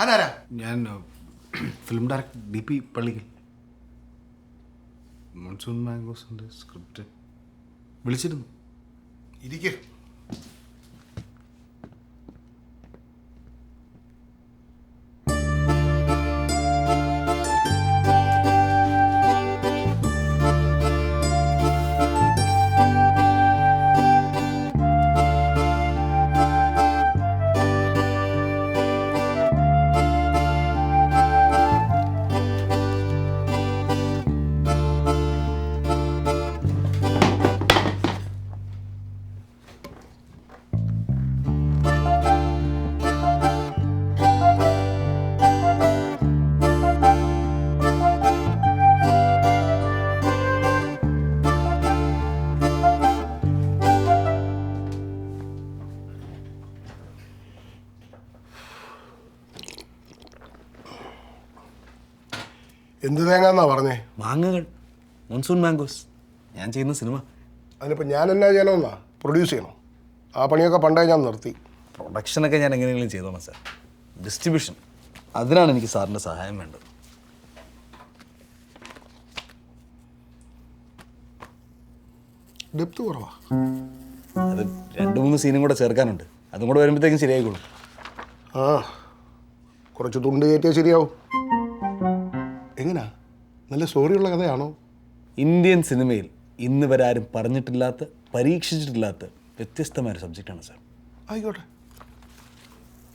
താനാരാ? ഞാൻ film director DP Pallikkal. Monsoon മാംഗോസിൻ്റെ സ്ക്രിപ്റ്റ് വിളിച്ചിരുന്നു. ഇരിക്ക്. എന്ത് തേങ്ങാന്നാ പറഞ്ഞേ? മാങ്ങകൾ, മൺസൂൺ മാംഗോസ്. ഞാൻ ചെയ്യുന്ന സിനിമ. അതിനിപ്പോൾ ഞാൻ എന്നാ ചെയ്യണമെന്നാ? പ്രൊഡ്യൂസ് ചെയ്യണം. ആ പണിയൊക്കെ പണ്ടേ ഞാൻ നിർത്തി. പ്രൊഡക്ഷനൊക്കെ ഞാൻ എങ്ങനെയെങ്കിലും ചെയ്തോളാം സാർ. ഡിസ്ട്രിബ്യൂഷൻ, അതിനാണ് എനിക്ക് സാറിൻ്റെ സഹായം വേണ്ടത്. ഡെപ്ത് കുറവാ. അത് 2-3 സീനും കൂടെ ചേർക്കാനുണ്ട്. അതും കൂടെ വരുമ്പോഴത്തേക്കും ശരിയായിക്കോളും. ആ, കുറച്ച് തുണ്ട് കയറ്റിയാൽ ശരിയാവും. എങ്ങനാ? നല്ല സ്റ്റോറിയുള്ള കഥയാണോ? ഇന്ത്യൻ സിനിമയിൽ ഇന്ന് വരെ ആരും പറഞ്ഞിട്ടില്ലാത്ത, പരീക്ഷിച്ചിട്ടില്ലാത്ത വ്യത്യസ്തമായ സബ്ജക്റ്റാണ് സാർ. ആയിക്കോട്ടെ.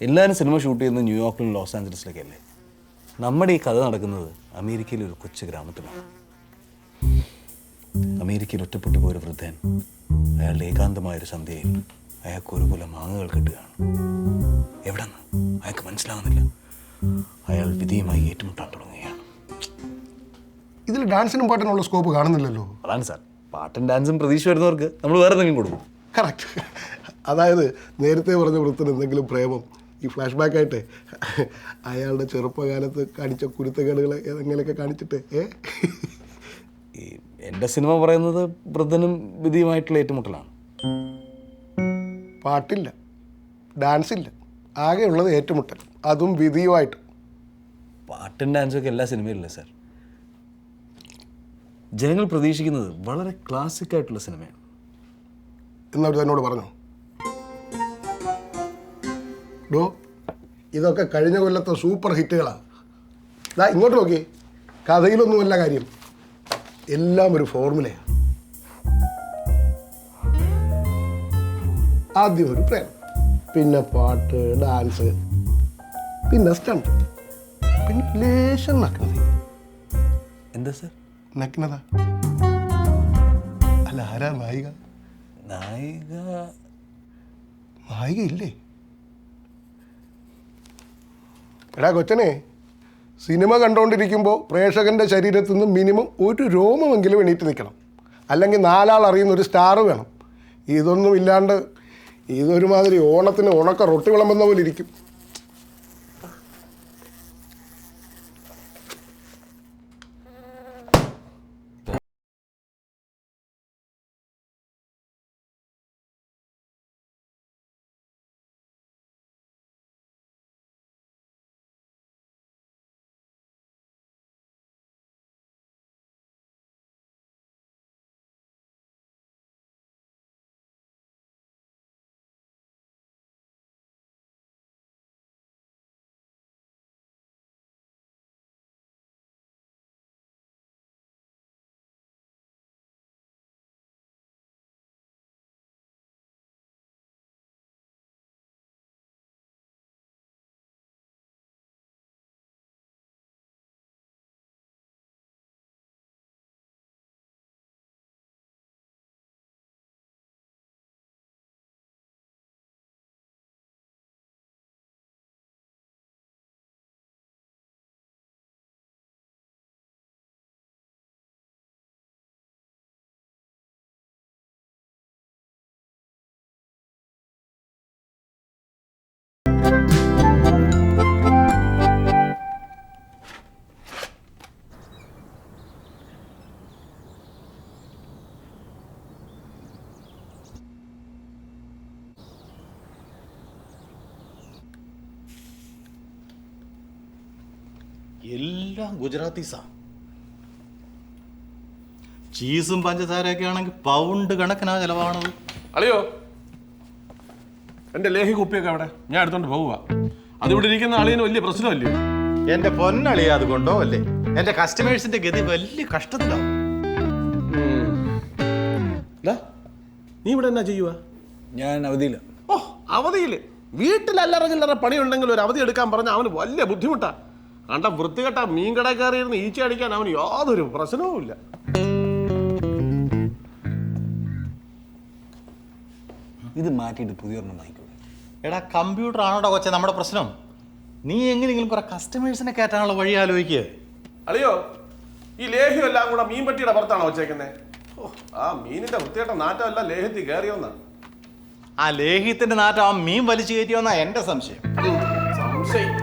എല്ലാവരും സിനിമ ഷൂട്ട് ചെയ്യുന്നത് ന്യൂയോർക്കിലും ലോസ് ആഞ്ചലസിലൊക്കെ അല്ലേ? നമ്മുടെ ഈ കഥ നടക്കുന്നത് അമേരിക്കയിലെ ഒരു കൊച്ചു ഗ്രാമത്തിലാണ്. അമേരിക്കയിൽ ഒറ്റപ്പെട്ടു പോയൊരു വൃദ്ധൻ അയാളുടെ ഏകാന്തമായൊരു സന്ധ്യയിൽ അയാൾക്ക് ഒരു കുല മാങ്ങകൾ കിട്ടുകയാണ്. എവിടെ നിന്ന് അയാൾക്ക് മനസ്സിലാവുന്നില്ല. അയാൾ വിധിയുമായി ഏറ്റുമുട്ടാൻ തുടങ്ങുകയാണ്. ഇതിൽ ഡാൻസിനും പാട്ടിനുള്ള സ്കോപ്പ് കാണുന്നില്ലല്ലോ. അതാണ് സാർ, പാട്ടും ഡാൻസും പ്രതീക്ഷ വരുന്നവർക്ക് നമ്മൾ വേറെ എന്തെങ്കിലും കൊടുക്കും. കറക്റ്റ്. അതായത് നേരത്തെ പറഞ്ഞ വൃത്തിന് എന്തെങ്കിലും പ്രേമം ഈ ഫ്ലാഷ് ബാക്ക് ആയിട്ട് അയാളുടെ ചെറുപ്പകാലത്ത് കാണിച്ച കുരുത്തക്കേടുകളെ എങ്ങനെയൊക്കെ കാണിച്ചിട്ട് ഈ എൻ്റെ സിനിമ പറയുന്നത് വൃദ്ധനും വിധിയുമായിട്ടുള്ള ഏറ്റുമുട്ടലാണ്. പാട്ടില്ല, ഡാൻസില്ല, ആകെയുള്ളത് ഏറ്റുമുട്ടൽ, അതും വിധിയുമായിട്ട്. പാട്ടും ഡാൻസും ഒക്കെ എല്ലാ സിനിമയിലല്ലേ സാർ? ജനങ്ങൾ പ്രതീക്ഷിക്കുന്നത് വളരെ ക്ലാസിക് ആയിട്ടുള്ള സിനിമയാണ്. എന്നവർ എന്നോട് പറഞ്ഞു. ഡോ, ഇതൊക്കെ കഴിഞ്ഞ കൊല്ലത്തെ സൂപ്പർ ഹിറ്റുകളാണ്. ഇങ്ങോട്ട് നോക്കി, കഥയിലൊന്നുമല്ല കാര്യം, എല്ലാം ഒരു ഫോർമുലയാണ്. ആദ്യം ഒരു പ്രേമം, പിന്നെ പാട്ട്, ഡാൻസ്, പിന്നെ സ്റ്റണ്ട്, പിന്നെ ലേശം നഗ്നത. എന്താ സാർ നഗ്നത? അല്ല, ആരാ നായിക? നായിക ഇല്ലേ? എടാ കൊച്ചനെ, സിനിമ കണ്ടുകൊണ്ടിരിക്കുമ്പോൾ പ്രേക്ഷകൻ്റെ ശരീരത്തിൽ നിന്ന് മിനിമം ഒരു രോമമെങ്കിലും എണീറ്റ് നിൽക്കണം. അല്ലെങ്കിൽ 4 ആൾ അറിയുന്ന ഒരു സ്റ്റാർ വേണം. ഇതൊന്നും ഇല്ലാണ്ട് ഇതൊരുമാതിരി ഓണത്തിന് ഉണക്ക റൊട്ടി വിളമ്പുന്ന പോലെ ഇരിക്കും. എല്ലാം ഗുജറാത്തീസാ. ചീസും പഞ്ചസാരയൊക്കെ ആണെങ്കിൽ പൗണ്ട് കണക്കിനാ ചിലവാണത്. അളിയോ, എൻ്റെ ലേഹി കുപ്പിയൊക്കെ അവിടെ ഞാൻ എടുത്തോണ്ട് പോവുക. അതിവിടെ ഇരിക്കുന്ന അളിയന് വലിയ പ്രശ്നമല്ലേ? എന്റെ പൊന്നളിയാ അത് കൊണ്ടോ അല്ലേ? എന്റെ കസ്റ്റമേഴ്സിന്റെ ഗതി വലിയ കഷ്ടത്തിലാവും. നീ ഇവിടെ എന്നാ ചെയ്യുക? ഞാൻ അവധിയില്ല. ഓ, അവധിയില് വീട്ടിൽ അല്ലറ ചില്ലറ പണിയുണ്ടെങ്കിൽ ഒരു അവധി എടുക്കാൻ പറഞ്ഞാൽ അവന് വലിയ ബുദ്ധിമുട്ടാ. കണ്ട വൃത്തികെട്ട മീൻ കട കയറിയിരുന്ന് ഈച്ച അടിക്കാൻ അവന് യാതൊരു പ്രശ്നവും ഇല്ല. ഇത് മാറ്റിയിട്ട് പുതിയൊരെണ്ണം വാങ്ങിക്കൂടെ? എടാ, കമ്പ്യൂട്ടർ ആണോടാ കൊച്ചെ നമ്മുടെ പ്രശ്നം? നീ എങ്ങനെയെങ്കിലും കുറെ കസ്റ്റമേഴ്സിനെ കയറ്റാനുള്ള വഴി ആലോചിക്കുക. അളിയോ, ഈ ലേഹ്യം എല്ലാം കൂടെ മീൻപട്ടിയുടെ പുറത്താണോ വെച്ചേക്കുന്നത്? ഓ, ആ മീനിന്റെ വൃത്തികെട്ട നാറ്റമല്ല ലേഹ്യത്തിൽ കയറിയോന്നാ. ആ ലേഹ്യത്തിന്റെ നാറ്റം ആ മീൻ വലിച്ചു കയറ്റിയോന്നാ എന്റെ സംശയം. സംശയം.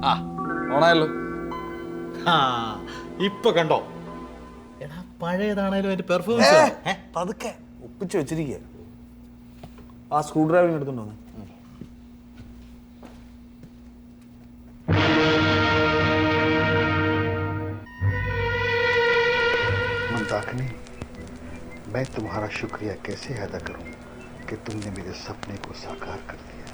ആ, ഓണായല്ലോ. ആ, ഇപ്പൊ കണ്ടോ? എടാ, പഴയതാണേലും അതിന്റെ പെർഫോമൻസ്. പതുക്കെ ഒപ്പിച്ച് വെച്ചിരിക്കുക. ആ സ്ക്രൂ ഡ്രൈവറിങ് എടുത്തുണ്ടോ? मंदाकिनी, मैं तुम्हारा शुक्रिया कैसे अदा करूं कि तुमने मेरे सपने को साकार कर दिया।